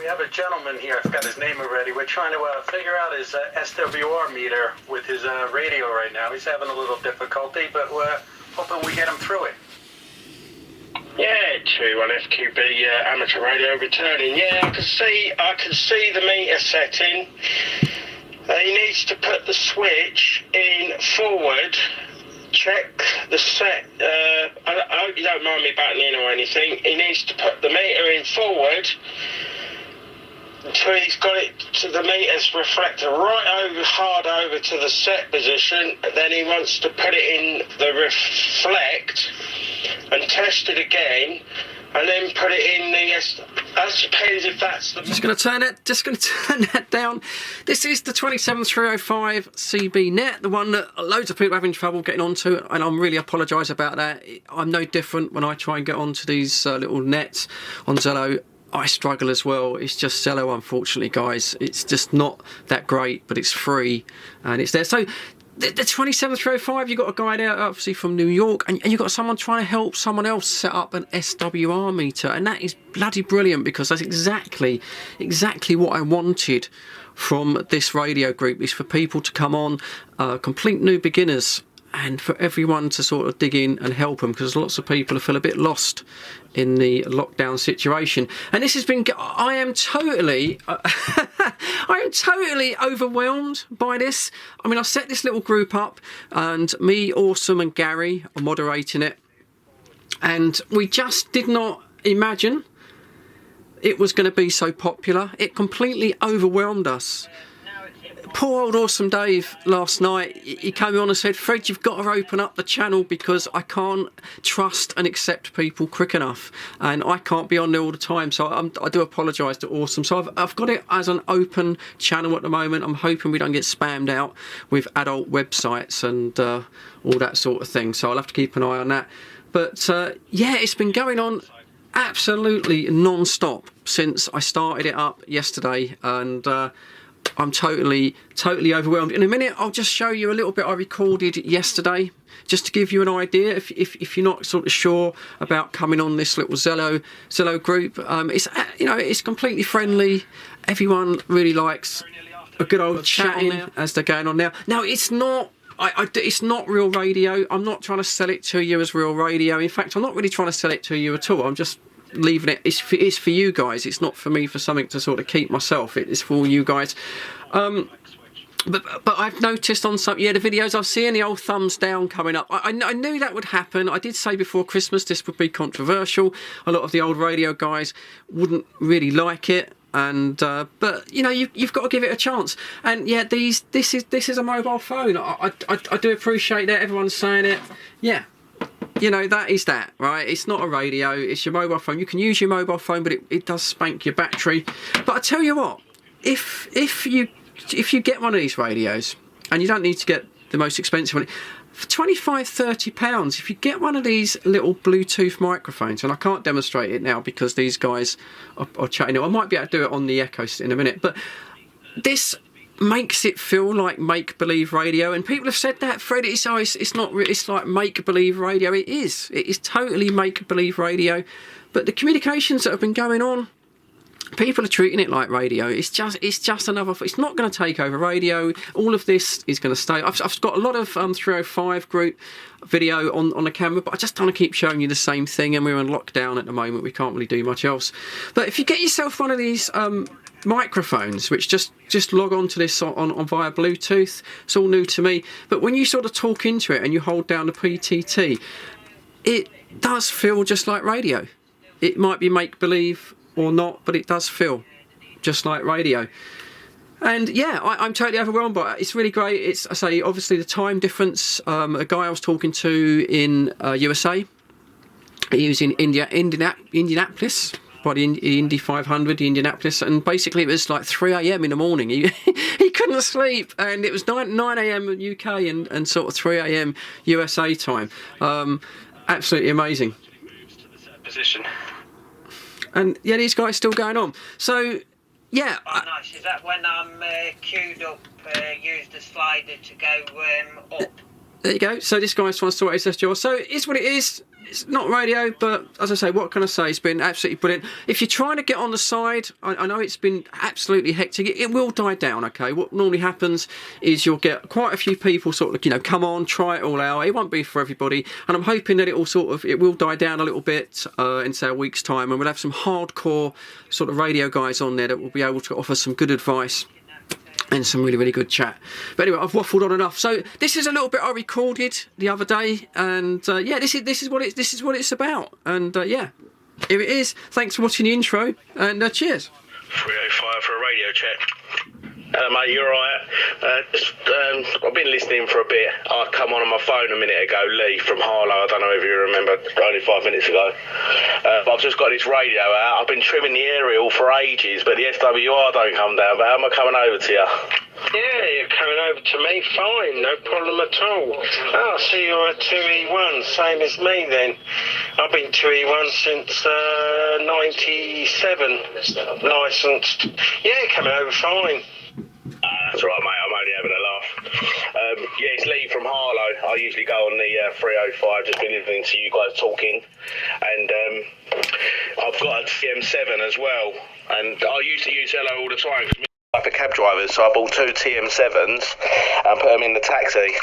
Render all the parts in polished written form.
We have a gentleman here, I forgot his name already. We're trying to figure out his SWR meter with his radio right now. He's having a little difficulty, but we're hoping we get him through it. Yeah, 2-1 FQB amateur radio returning. Yeah, I can see the meter setting. He needs to put the switch in forward. Check the set. I hope you don't mind me butting in or anything. He needs to put the meter in forward until he's got it to the meter's reflector right over, hard over to the set position. Then he wants to put it in the reflect and test it again, and then put it in the. That depends if that's the. Just going to turn that down. This is the 27305 CB net, the one that loads of people are having trouble getting onto, and I'm really apologise about that. I'm no different when I try and get onto these little nets on Zello. I struggle as well. It's just Zello, unfortunately, guys. It's just not that great, but it's free and it's there. So the 27305, you've got a guy there, obviously from New York, and you've got someone trying to help someone else set up an SWR meter, and that is bloody brilliant, because that's exactly what I wanted from this radio group, is for people to come on, complete new beginners, and for everyone to sort of dig in and help them, because lots of people feel a bit lost in the lockdown situation. And this has been, I am totally overwhelmed by this. I mean, I set this little group up, and me, Awesome, and Gary are moderating it, and we just did not imagine it was going to be so popular. It completely overwhelmed us. Poor old Awesome Dave last night, he came on and said, Fred, you've got to open up the channel, because I can't trust and accept people quick enough, and I can't be on there all the time. So I do apologise to Awesome. So I've got it as an open channel at the moment. I'm hoping we don't get spammed out with adult websites and all that sort of thing. So I'll have to keep an eye on that. But yeah, it's been going on absolutely non-stop since I started it up yesterday, and I'm totally overwhelmed. In a minute, I'll just show you a little bit I recorded yesterday, just to give you an idea if you're not sort of sure about coming on this little Zello group. It's it's completely friendly. Everyone really likes a good old chatting as they're going on now. Now, it's not. It's not real radio. I'm not trying to sell it to you as real radio. In fact, I'm not really trying to sell it to you at all. I'm just leaving it. It's for you guys. It's not for me, for something to sort of keep myself. It is for all you guys. But I've noticed on some, the videos I've seen the old thumbs down coming up. I knew that would happen. I did say before Christmas this would be controversial. A lot of the old radio guys wouldn't really like it. And but you've got to give it a chance. And yeah, this is a mobile phone. I do appreciate that everyone's saying it. Yeah, that is that, right? It's not a radio, it's your mobile phone. You can use your mobile phone, but it does spank your battery. But I tell you what, if you get one of these radios, and you don't need to get the most expensive one, for £25–30, if you get one of these little Bluetooth microphones, and I can't demonstrate it now because these guys are chatting. I might be able to do it on the Echo in a minute, but this makes it feel like make-believe radio. And people have said that, Fred, it's not, it's like make-believe radio. It is totally make-believe radio. But the communications that have been going on, people are treating it like radio. It's just another. It's not going to take over radio. All of this is going to stay. I've got a lot of 305 group video on the camera, but I just want to keep showing you the same thing. And we're in lockdown at the moment. We can't really do much else. But if you get yourself one of these microphones, which just log on to this on via Bluetooth, it's all new to me. But when you sort of talk into it and you hold down the PTT, it does feel just like radio. It might be make believe or not, but it does feel just like radio. And yeah, I'm totally overwhelmed by it. It's really great. It's, I say, obviously the time difference. A guy I was talking to in USA, he was in Indianapolis, by the Indy 500, the Indianapolis, and basically it was like 3 a.m. in the morning. He couldn't sleep, and it was 9 a.m. UK and sort of 3 a.m. USA time. Absolutely amazing. Position. And yeah, these guys still going on. So yeah. Oh, nice. Is that when I'm queued up, use the slider to go up? There you go. So this guy's trying to sort his SDR. So it is what it is. it's not radio, but as I say, what can I say? It's been absolutely brilliant. If you're trying to get on the side, I know it's been absolutely hectic. It will die down, okay? What normally happens is you'll get quite a few people sort of, you know, come on, try it all out. It won't be for everybody, and I'm hoping that it will die down a little bit in say a week's time, and we'll have some hardcore sort of radio guys on there that will be able to offer some good advice and some really, really good chat. But anyway, I've waffled on enough. So this is a little bit I recorded the other day, and yeah, this is what it's about. And yeah, here it is. Thanks for watching the intro, and cheers. 305 for a radio check. Hello mate, you're right. I've been listening for a bit. I come on my phone a minute ago, Lee from Harlow. I don't know if you remember, only 5 minutes ago. But I've just got this radio out. I've been trimming the aerial for ages, but the SWR don't come down. But how am I coming over to you? Yeah, you're coming over to me, fine, no problem at all. Oh, I see you're a 2E1, same as me then. I've been 2E1 since 97, licensed. Yeah, coming over fine. That's all right, mate. I'm only having a laugh. Yeah, it's Lee from Harlow. I usually go on the 305, just been listening to you guys talking. And I've got a TM7 as well. And I used to use Zello all the time. For cab drivers, so I bought 2 TM7s and put them in the taxi,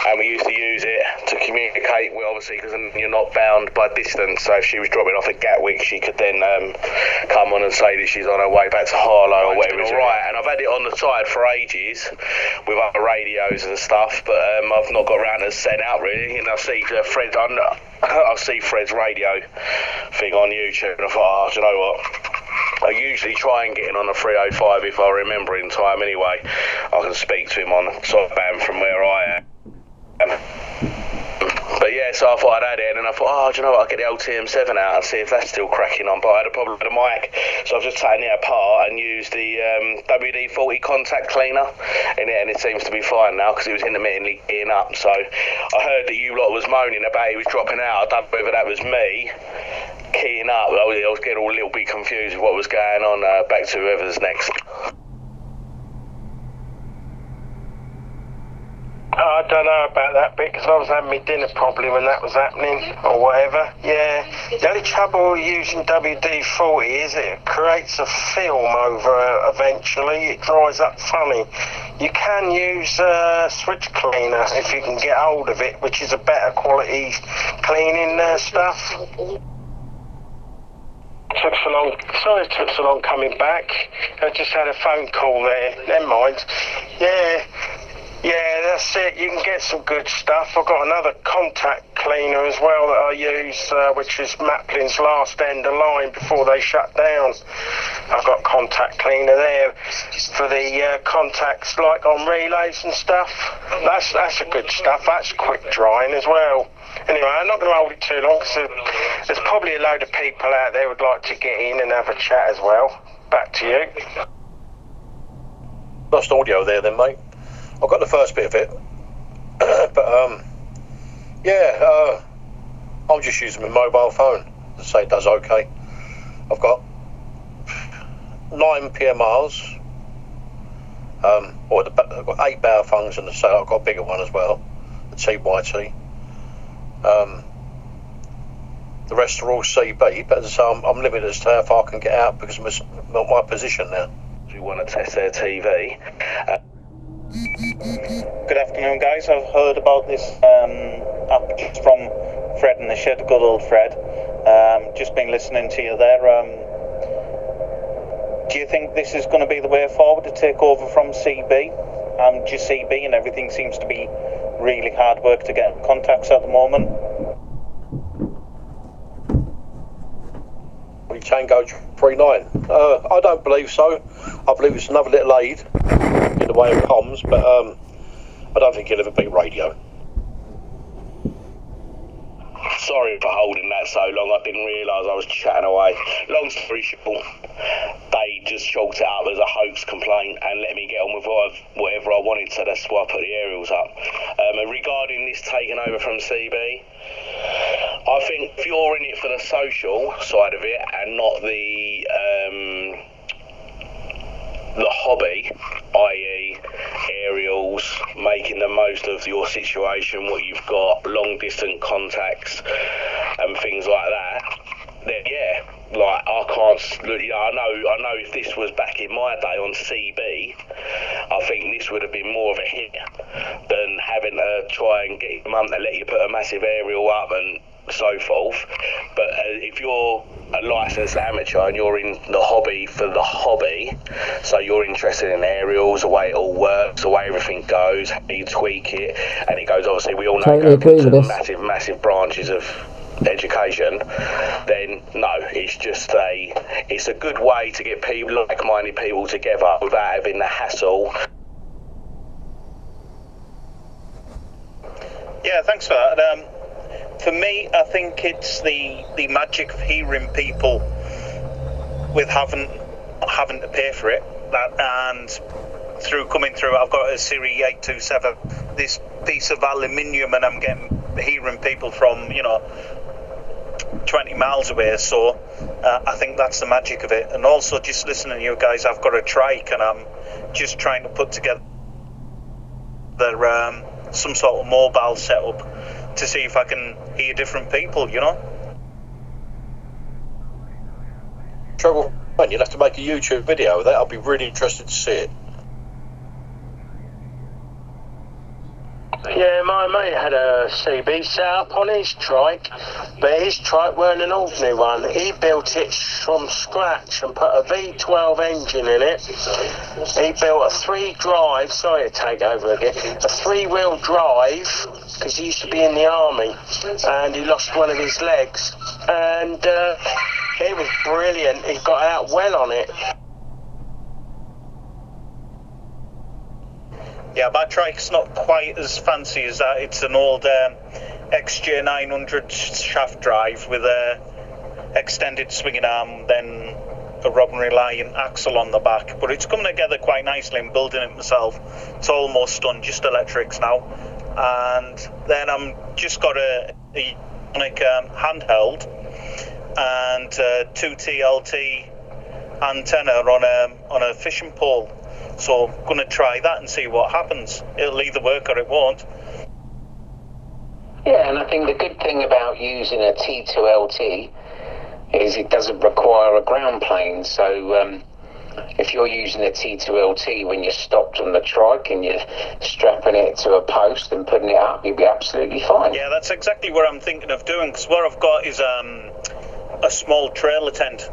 and we used to use it to communicate with, obviously, because you're not bound by distance. So if she was dropping off at Gatwick, she could then come on and say that she's on her way back to Harlow or whatever. Right, and I've had it on the side for ages with other radios and stuff, but I've not got around to setting out really. And I see Fred's radio thing on YouTube, and I thought, oh, do you know what? I usually try and get in on a 305 if I remember in time anyway. I can speak to him on sideband from where I am. But yeah, so I thought I'd add it, and then I thought, oh, do you know what, I'll get the old TM7 out and see if that's still cracking on. But I had a problem with the mic, so I've just taken it apart and used the WD-40 contact cleaner in it, and it seems to be fine now because it was intermittently getting up. So I heard that you lot was moaning about it was dropping out. I don't know whether that was me keying up. I was getting all a little bit confused with what was going on. Back to whoever's next. I don't know about that bit because I was having my dinner probably when that was happening or whatever. Yeah, the only trouble using WD-40 is it creates a film over eventually. It dries up funny. You can use switch cleaner if you can get hold of it, which is a better quality cleaning stuff. Sorry it took so long coming back. I just had a phone call there. Never mind. Yeah, that's it. You can get some good stuff. I've got another contact cleaner as well that I use, which is Maplin's last end of line before they shut down. I've got contact cleaner there for the contacts like on relays and stuff. That's a good stuff. That's quick drying as well. Anyway, I'm not going to hold it too long because there's probably a load of people out there who'd like to get in and have a chat as well. Back to you. Lost audio there then, mate. I've got the first bit of it. But, yeah, I'm just using my mobile phone to say it does okay. I've got 9 PMRs. I've got 8 barrel phones and I've got a bigger one as well, the TYT. The rest are all CB, but as I'm limited as to how far I can get out because of my position now. We want to test their TV. Good afternoon, guys. I've heard about this app just from Fred in the shed, good old Fred. Just been listening to you there. Do you think this is going to be the way forward to take over from CB? Just CB and everything seems to be really hard work to get contacts at the moment. Tango 39. I don't believe so. I believe it's another little aid in the way of comms, but I don't think it'll ever beat radio. Sorry for holding that so long. I didn't realise I was chatting away. Long story short, they just chalked it up as a hoax complaint and let me get on with whatever I wanted, so that's why I put the aerials up. Regarding this taking over from CB, I think if you're in it for the social side of it and not the hobby, i.e. aerials, making the most of your situation, what you've got, long distance contacts, and things like that, then yeah, like I can't. You know, I know if this was back in my day on CB, I think this would have been more of a hit than having to try and get your mum to let you put a massive aerial up and so forth. But if you're a licensed amateur and you're in the hobby for the hobby, so you're interested in aerials, the way it all works, the way everything goes, how you tweak it, and it goes, obviously we all know Totally it goes agree with into this. massive branches of education, then no, it's a good way to get people, like-minded people together without having the hassle. Yeah, thanks for that. For me, I think it's the magic of hearing people with having to pay for it. And coming through, I've got a Siri 827, this piece of aluminium, and I'm getting hearing people from 20 miles away. So I think that's the magic of it. And also, just listening to you guys, I've got a trike, and I'm just trying to put together some sort of mobile setup to see if I can hear different people, Trouble, man, you'll have to make a YouTube video of that. I'll be really interested to see it. Yeah, my mate had a CB set up on his trike, but his trike weren't an ordinary one. He built it from scratch and put a V12 engine in it. He built a 3-drive, sorry to take over again, a 3-wheel drive, because he used to be in the army, and he lost one of his legs. And it was brilliant. He got out well on it. Yeah, my trike's not quite as fancy as that. It's an old XJ900 shaft drive with a extended swinging arm, then a rod and reliant axle on the back. But it's coming together quite nicely. I'm building it myself. It's almost done, just electrics now. And then I'm just got a Ionic handheld and 2 TLT antenna on a fishing pole. So I'm going to try that and see what happens. It'll either work or it won't. Yeah, and I think the good thing about using a T2LT is it doesn't require a ground plane. So if you're using a T2LT when you're stopped on the trike and you're strapping it to a post and putting it up, you'll be absolutely fine. Yeah, that's exactly what I'm thinking of doing, because what I've got is a small trailer tent.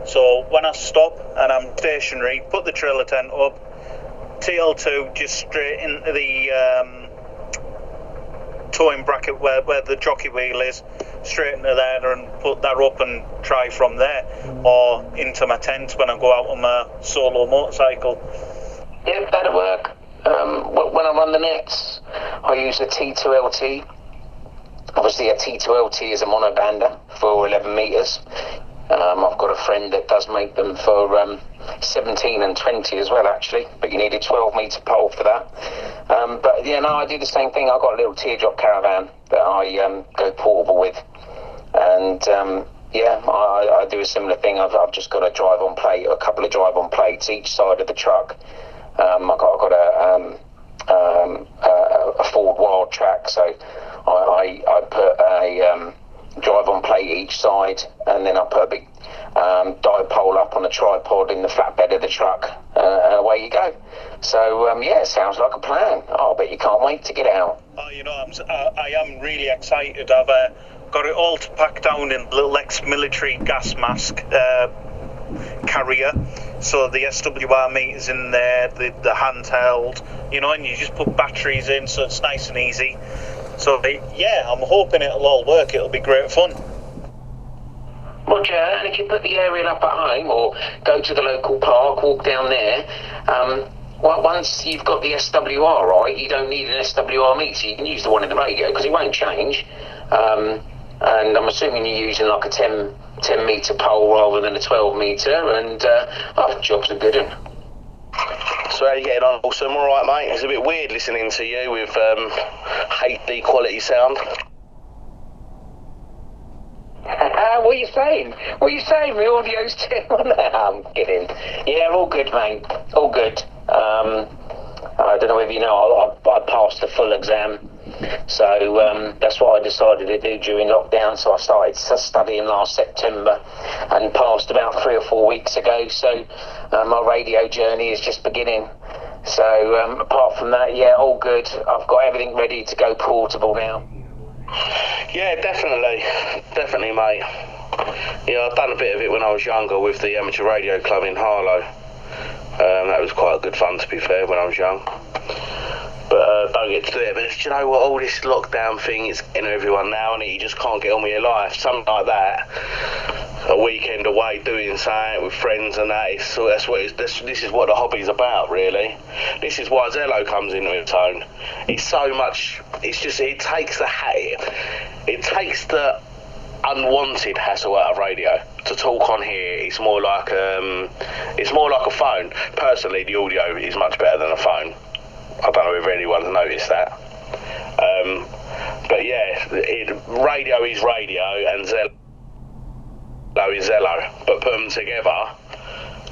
So when I stop and I'm stationary, put the trailer tent up, TL2 just straight into the towing bracket where the jockey wheel is, straight into there, and put that up and try from there, or into my tent when I go out on my solo motorcycle. Yeah, that'll work. When I run the nets, I use a T2LT. Obviously, a T2LT is a monobander for 11 metres. I've got a friend that does make them for 17 and 20 as well, actually, but you need a 12-metre pole for that. But yeah, no, I do the same thing. I've got a little teardrop caravan that I go portable with, and yeah, I do a similar thing. I've just got a drive-on plate, or a couple of drive-on plates each side of the truck. I've got a Ford Wild Track, so I put a drive-on plate each side, and then I put a big dipole up on a tripod in the flatbed of the truck, and away you go. So yeah, it sounds like a plan. I bet you can't wait to get out. I am really excited. I've got it all to pack down in the little ex-military gas mask carrier. So the SWR meters in there, the handheld, and you just put batteries in, so it's nice and easy. So yeah, I'm hoping it'll all work. It'll be great fun. Roger, and if you put the aerial up at home or go to the local park, walk down there, once you've got the SWR right, you don't need an SWR meter. You can use the one in the radio because it won't change. And I'm assuming you're using like a 10 metre pole rather than a 12 metre, and the job's a good one. So how you getting on? Awesome, all right, mate. It's a bit weird listening to you with HD quality sound. What are you saying? What are you saying? My audio's terrible. I'm kidding. Yeah, all good, mate. All good. I don't know if you know, I passed the full exam So that's what I decided to do during lockdown. So I started studying last September and passed about 3 or 4 weeks ago. So my radio journey is just beginning. So apart from that, yeah, all good. I've got everything ready to go portable now. Yeah, definitely, mate. Yeah, I've done a bit of it when I was younger with the amateur radio club in Harlow. That was quite good fun, to be fair, when I was young. But don't get to do it. But do you know what? All this lockdown thing is in everyone now, and you just can't get on with your life. Something like that, a weekend away doing something with friends and that. This is what the hobby's about, really. This is why Zello comes into its own. It's so much. It takes the unwanted hassle out of radio. To talk on here, it's more like a phone. Personally, the audio is much better than a phone. I don't know if anyone's noticed that. But yeah, radio is radio and Zello is Zello. But put them together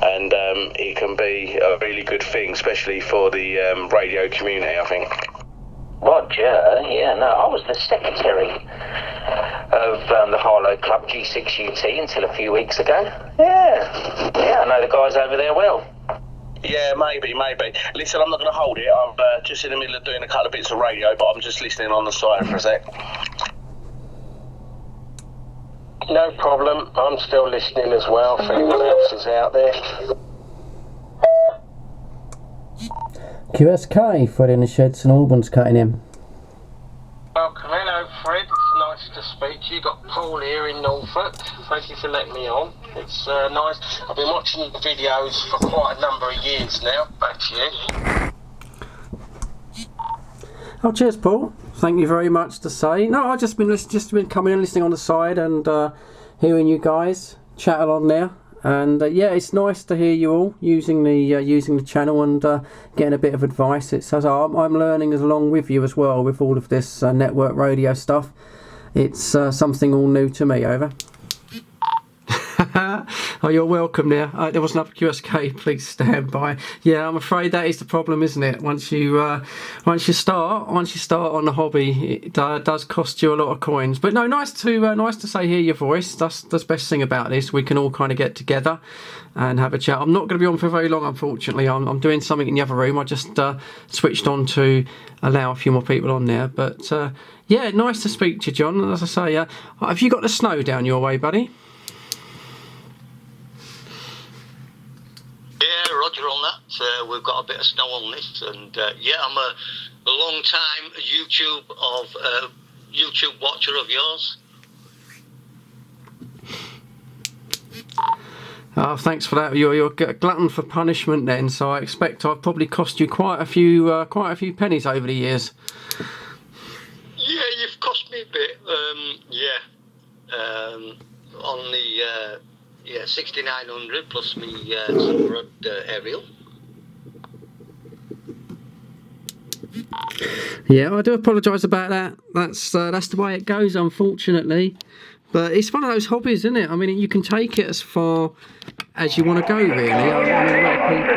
and it can be a really good thing, especially for the radio community, I think. Roger, yeah, no, I was the secretary of the Harlow Club G6UT until a few weeks ago. Yeah, I know the guys over there well. Yeah, maybe. Listen, I'm not going to hold it. I'm just in the middle of doing a couple of bits of radio, but I'm just listening on the side for a sec. No problem. I'm still listening as well if anyone else is out there. QSK, Fred in the shed, St Albans cutting him. Welcome, hello Fred, it's nice to speak to you. Got Paul here in Norfolk, thank you for letting me on. It's nice, I've been watching the videos for quite a number of years now. Back to you. Oh, cheers, Paul. Thank you very much to say. No, I've just been coming and listening on the side and hearing you guys chat along there. And yeah, it's nice to hear you all using the channel and getting a bit of advice. It's as I'm learning as along with you as well with all of this network radio stuff. It's something all new to me. Over. Oh, you're welcome there. There was another QSK. Please stand by. Yeah, I'm afraid that is the problem, isn't it? Once you start on the hobby, it does cost you a lot of coins. But no, nice to hear your voice. That's the best thing about this. We can all kind of get together and have a chat. I'm not going to be on for very long, unfortunately. I'm doing something in the other room. I just switched on to allow a few more people on there. But yeah, nice to speak to you, John. As I say, have you got the snow down your way, buddy? Yeah, Roger on that. We've got a bit of snow on this, and yeah, I'm a long time YouTube watcher of yours. Oh, thanks for that. You're a glutton for punishment then, so I expect I've probably cost you quite a few pennies over the years. Yeah, you've cost me a bit. On the 6,900 plus me rod aerial. Yeah, I do apologise about that. That's the way it goes, unfortunately. But it's one of those hobbies, isn't it? I mean, you can take it as far as you want to go, really. I mean, a lot of people